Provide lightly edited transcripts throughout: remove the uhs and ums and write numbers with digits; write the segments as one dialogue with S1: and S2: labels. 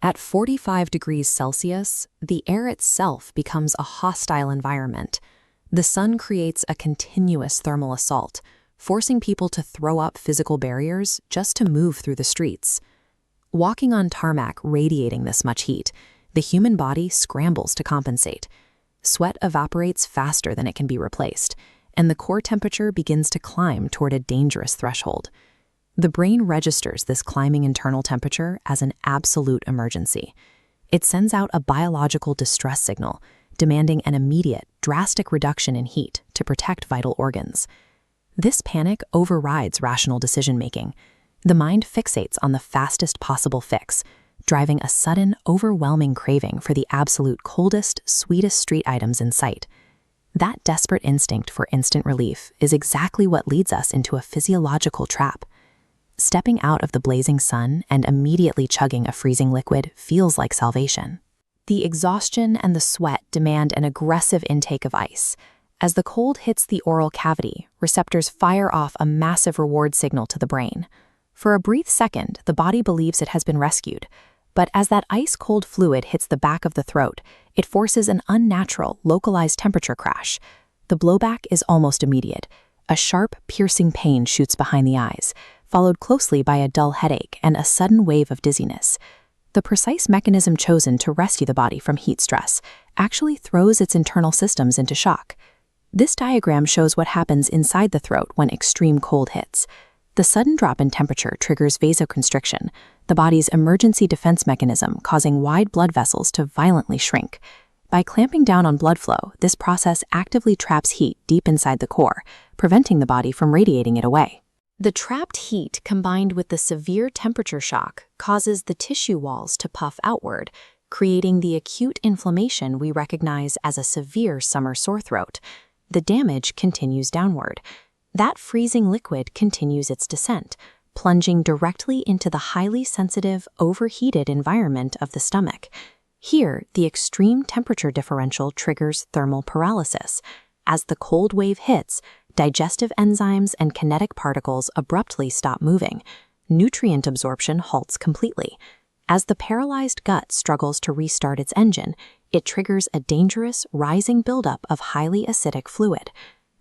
S1: At 45 degrees Celsius, the air itself becomes a hostile environment. The sun creates a continuous thermal assault, forcing people to throw up physical barriers just to move through the streets. Walking on tarmac radiating this much heat, the human body scrambles to compensate. Sweat evaporates faster than it can be replaced, and the core temperature begins to climb toward a dangerous threshold. The brain registers this climbing internal temperature as an absolute emergency. It sends out a biological distress signal, demanding an immediate, drastic reduction in heat to protect vital organs. This panic overrides rational decision-making. The mind fixates on the fastest possible fix, driving a sudden, overwhelming craving for the absolute coldest, sweetest street items in sight. That desperate instinct for instant relief is exactly what leads us into a physiological trap. Stepping out of the blazing sun and immediately chugging a freezing liquid feels like salvation. The exhaustion and the sweat demand an aggressive intake of ice. As the cold hits the oral cavity, receptors fire off a massive reward signal to the brain. For a brief second, the body believes it has been rescued. But as that ice-cold fluid hits the back of the throat, it forces an unnatural, localized temperature crash. The blowback is almost immediate. A sharp, piercing pain shoots behind the eyes, followed closely by a dull headache and a sudden wave of dizziness. The precise mechanism chosen to rescue the body from heat stress actually throws its internal systems into shock. This diagram shows what happens inside the throat when extreme cold hits. The sudden drop in temperature triggers vasoconstriction, the body's emergency defense mechanism causing wide blood vessels to violently shrink. By clamping down on blood flow, this process actively traps heat deep inside the core, preventing the body from radiating it away. The trapped heat combined with the severe temperature shock causes the tissue walls to puff outward, creating the acute inflammation we recognize as a severe summer sore throat. The damage continues downward. That freezing liquid continues its descent, plunging directly into the highly sensitive, overheated environment of the stomach. Here, the extreme temperature differential triggers thermal paralysis. As the cold wave hits, digestive enzymes and kinetic particles abruptly stop moving. Nutrient absorption halts completely. As the paralyzed gut struggles to restart its engine, it triggers a dangerous, rising buildup of highly acidic fluid.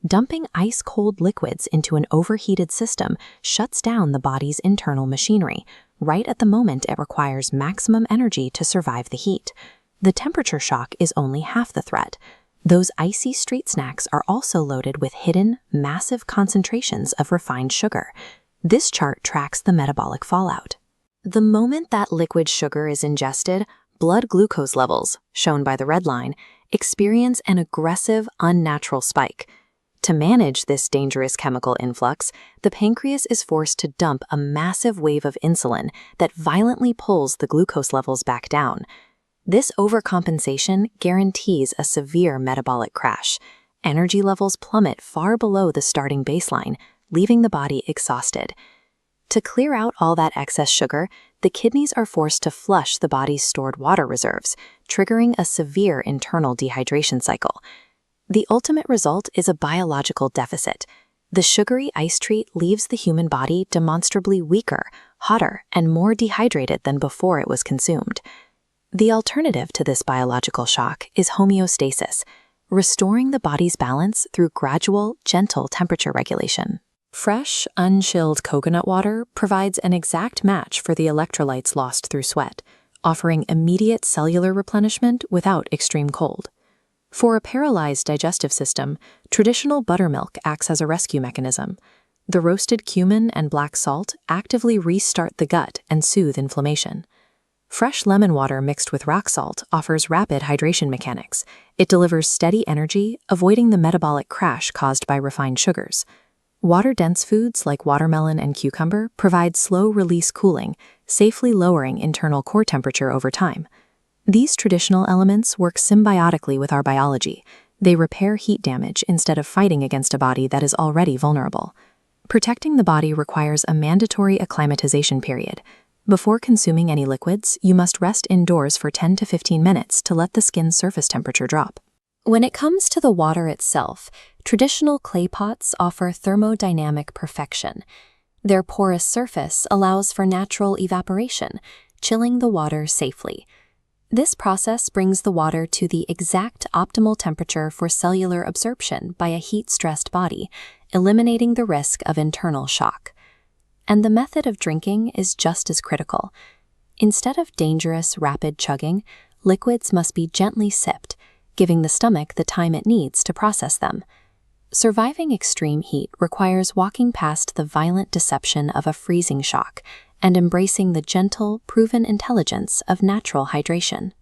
S1: Dumping ice-cold liquids into an overheated system shuts down the body's internal machinery, right at the moment it requires maximum energy to survive the heat. The temperature shock is only half the threat. Those icy street snacks are also loaded with hidden, massive concentrations of refined sugar. This chart tracks the metabolic fallout. The moment that liquid sugar is ingested, blood glucose levels, shown by the red line, experience an aggressive, unnatural spike. To manage this dangerous chemical influx, the pancreas is forced to dump a massive wave of insulin that violently pulls the glucose levels back down. This overcompensation guarantees a severe metabolic crash. Energy levels plummet far below the starting baseline, leaving the body exhausted. To clear out all that excess sugar, the kidneys are forced to flush the body's stored water reserves, triggering a severe internal dehydration cycle. The ultimate result is a biological deficit. The sugary ice treat leaves the human body demonstrably weaker, hotter, and more dehydrated than before it was consumed. The alternative to this biological shock is homeostasis, restoring the body's balance through gradual, gentle temperature regulation. Fresh, unchilled coconut water provides an exact match for the electrolytes lost through sweat, offering immediate cellular replenishment without extreme cold. For a paralyzed digestive system, traditional buttermilk acts as a rescue mechanism. The roasted cumin and black salt actively restart the gut and soothe inflammation. Fresh lemon water mixed with rock salt offers rapid hydration mechanics. It delivers steady energy, avoiding the metabolic crash caused by refined sugars. Water-dense foods like watermelon and cucumber provide slow-release cooling, safely lowering internal core temperature over time. These traditional elements work symbiotically with our biology. They repair heat damage instead of fighting against a body that is already vulnerable. Protecting the body requires a mandatory acclimatization period. Before consuming any liquids, you must rest indoors for 10 to 15 minutes to let the skin's surface temperature drop. When it comes to the water itself, traditional clay pots offer thermodynamic perfection. Their porous surface allows for natural evaporation, chilling the water safely. This process brings the water to the exact optimal temperature for cellular absorption by a heat-stressed body, eliminating the risk of internal shock. And the method of drinking is just as critical. Instead of dangerous, rapid chugging, liquids must be gently sipped, giving the stomach the time it needs to process them. Surviving extreme heat requires walking past the violent deception of a freezing shock and embracing the gentle, proven intelligence of natural hydration.